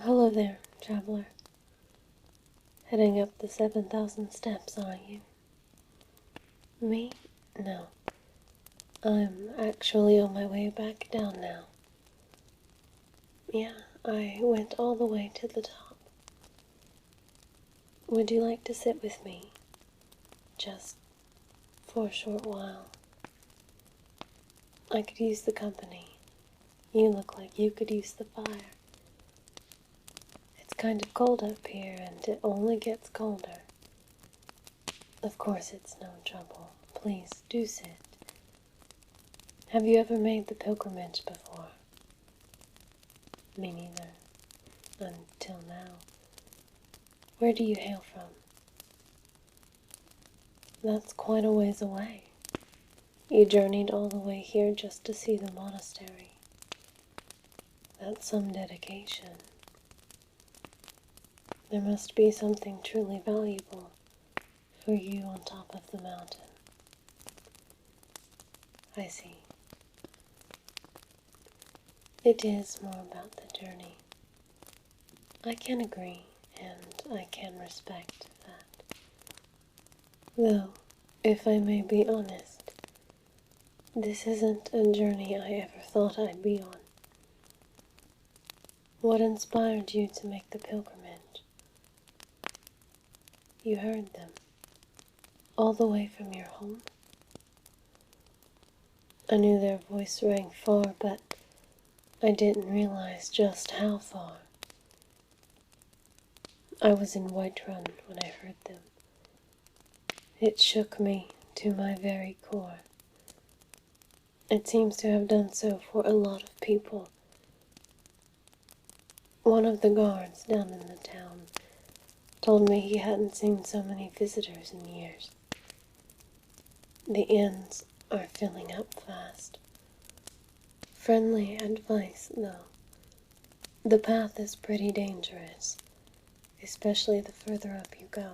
Hello there, traveler. Heading up the 7,000 steps, are you? Me? No. I'm actually on my way back down now. Yeah, I went all the way to the top. Would you like to sit with me? Just for a short while. I could use the company. You look like you could use the fire. It's kind of cold up here, and it only gets colder. Of course it's no trouble. Please, do sit. Have you ever made the pilgrimage before? Me neither. Until now. Where do you hail from? That's quite a ways away. You journeyed all the way here just to see the monastery. That's some dedication. There must be something truly valuable for you on top of the mountain. I see. It is more about the journey. I can agree, and I can respect that. Though, if I may be honest, this isn't a journey I ever thought I'd be on. What inspired you to make the pilgrimage? You heard them, all the way from your home? I knew their voice rang far, but I didn't realize just how far. I was in Whiterun when I heard them. It shook me to my very core. It seems to have done so for a lot of people. One of the guards down in the town told me he hadn't seen so many visitors in years. The inns are filling up fast. Friendly advice, though. The path is pretty dangerous, especially the further up you go.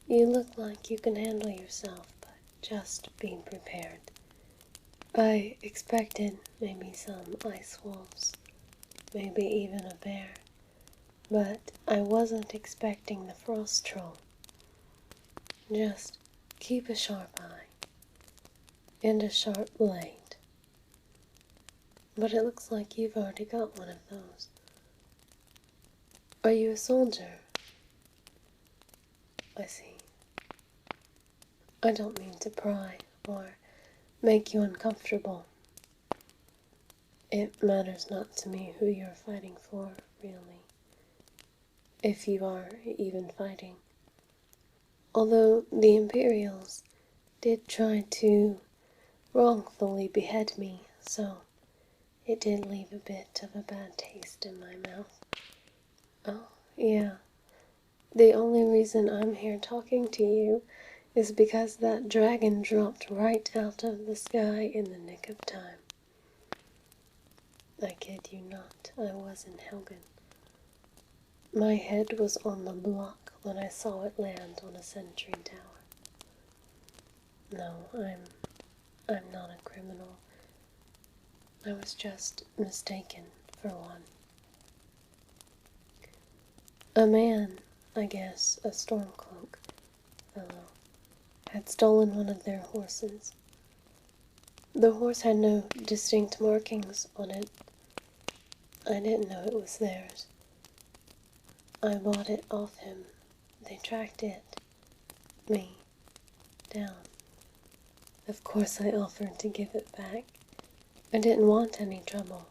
You look like you can handle yourself, but just be prepared. I expected maybe some ice wolves, maybe even a bear, but I wasn't expecting the frost troll. Just keep a sharp eye and a sharp blade. But it looks like you've already got one of those. Are you a soldier? I see. I don't mean to pry or make you uncomfortable. It matters not to me who you're fighting for, really. If you are even fighting. Although the Imperials did try to wrongfully behead me, so it did leave a bit of a bad taste in my mouth. Oh, yeah. The only reason I'm here talking to you is because that dragon dropped right out of the sky in the nick of time. I kid you not, I was in Helgen. My head was on the block when I saw it land on a sentry tower. No, I'm not a criminal. I was just mistaken for one. A man, I guess, a Stormcloak fellow, had stolen one of their horses. The horse had no distinct markings on it. I didn't know it was theirs. I bought it off him. They tracked it, me, down. Of course I offered to give it back. I didn't want any trouble.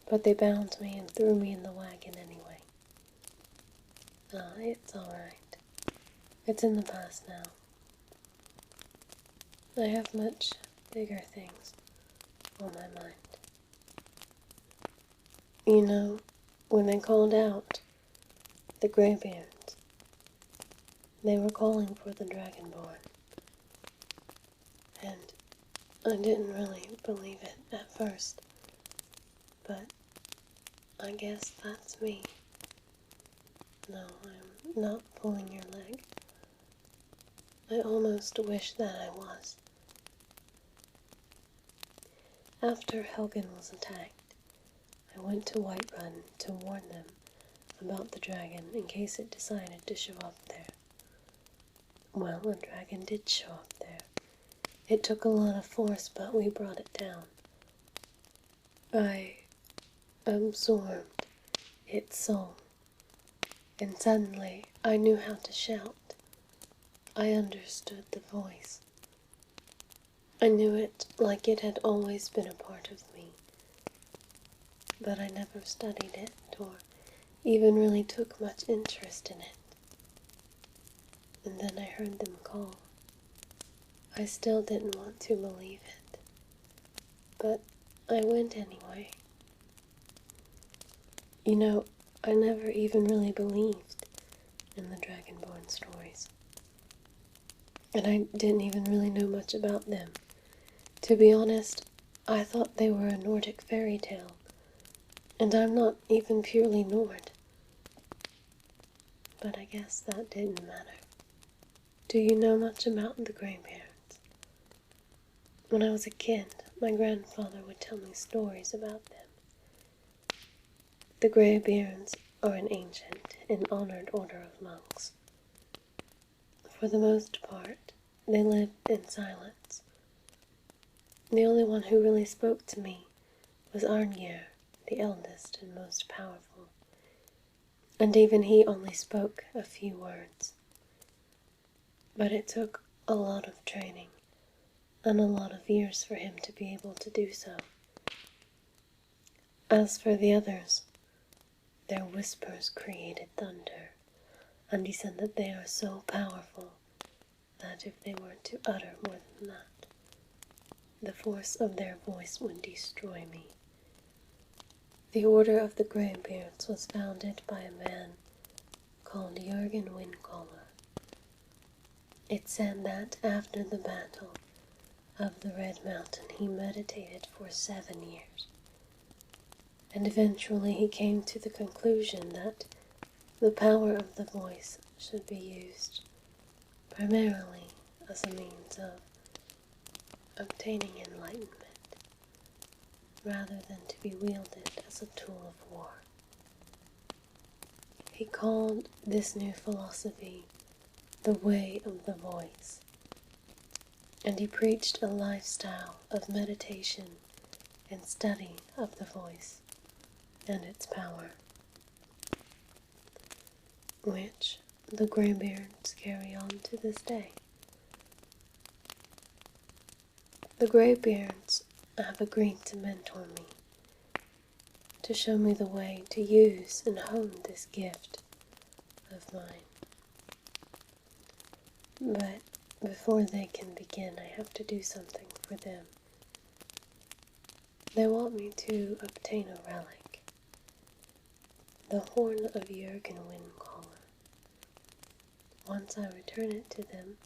But they bound me and threw me in the wagon anyway. It's alright. It's in the past now. I have much bigger things on my mind. You know, when they called out the Greybeards, they were calling for the Dragonborn. And I didn't really believe it at first, but I guess that's me. No, I'm not pulling your leg. I almost wish that I was. After Helgen was attacked, I went went to Whiterun to warn them about the dragon in case it decided to show up there. Well, the dragon did show up there. It took a lot of force, but we brought it down. I absorbed its soul, and suddenly I knew how to shout. I understood the voice. I knew it like it had always been a part of me, but I never studied it or even really took much interest in it. And then I heard them call. I still didn't want to believe it, but I went anyway. You know, I never even really believed in the Dragonborn stories. And I didn't even really know much about them. To be honest, I thought they were a Nordic fairy tale, and I'm not even purely Nord. But I guess that didn't matter. Do you know much about the Greybeards? When I was a kid, my grandfather would tell me stories about them. The Greybeards are an ancient and honored order of monks. For the most part, they lived in silence. The only one who really spoke to me was Arngeir, the eldest and most powerful. And even he only spoke a few words. But it took a lot of training and a lot of years for him to be able to do so. As for the others, their whispers created thunder, and he said that they are so powerful that if they were to utter more than that, the force of their voice would destroy me. The Order of the Greybeards was founded by a man called Jürgen Windcaller. It said that after the battle of the Red Mountain he meditated for 7 years, and eventually he came to the conclusion that the power of the voice should be used primarily as a means of obtaining enlightenment, rather than to be wielded as a tool of war. He called this new philosophy the way of the voice, and he preached a lifestyle of meditation and study of the voice and its power, which the Greybeards carry on to this day. The Greybeards have agreed to mentor me, to show me the way to use and hone this gift of mine. But before they can begin, I have to do something for them. They want me to obtain a relic, the horn of Jürgen Windcaller. Once I return it to them,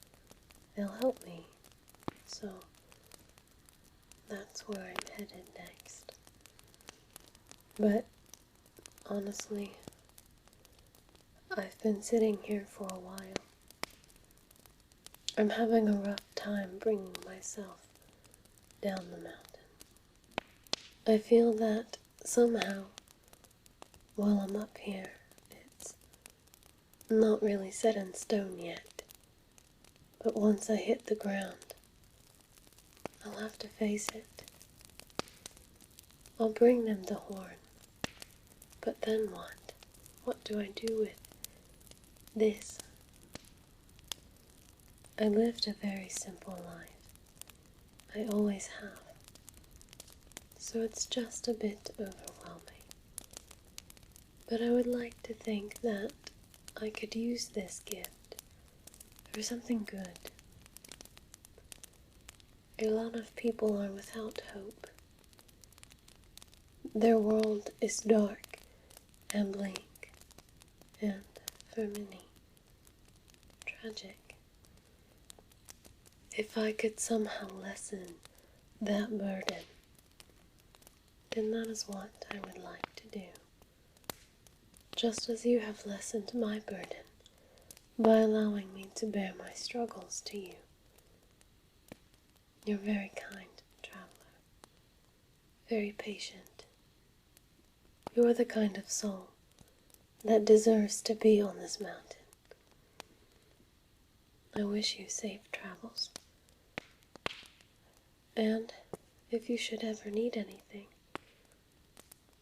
they'll help me, so that's where I'm headed next. But honestly, I've been sitting here for a while. I'm having a rough time bringing myself down the mountain. I feel that somehow, while I'm up here, it's not really set in stone yet. But once I hit the ground, I'll have to face it. I'll bring them the horn. But then what? What do I do with this? I lived a very simple life. I always have. So it's just a bit overwhelming. But I would like to think that I could use this gift for something good. A lot of people are without hope. Their world is dark and bleak, and for many, tragic. If I could somehow lessen that burden, then that is what I would like to do. Just as you have lessened my burden by allowing me to bear my struggles to you. You're very kind, traveler. Very patient. You're the kind of soul that deserves to be on this mountain. I wish you safe travels. And if you should ever need anything,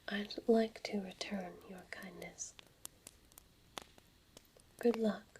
I'd like to return your kindness. Good luck.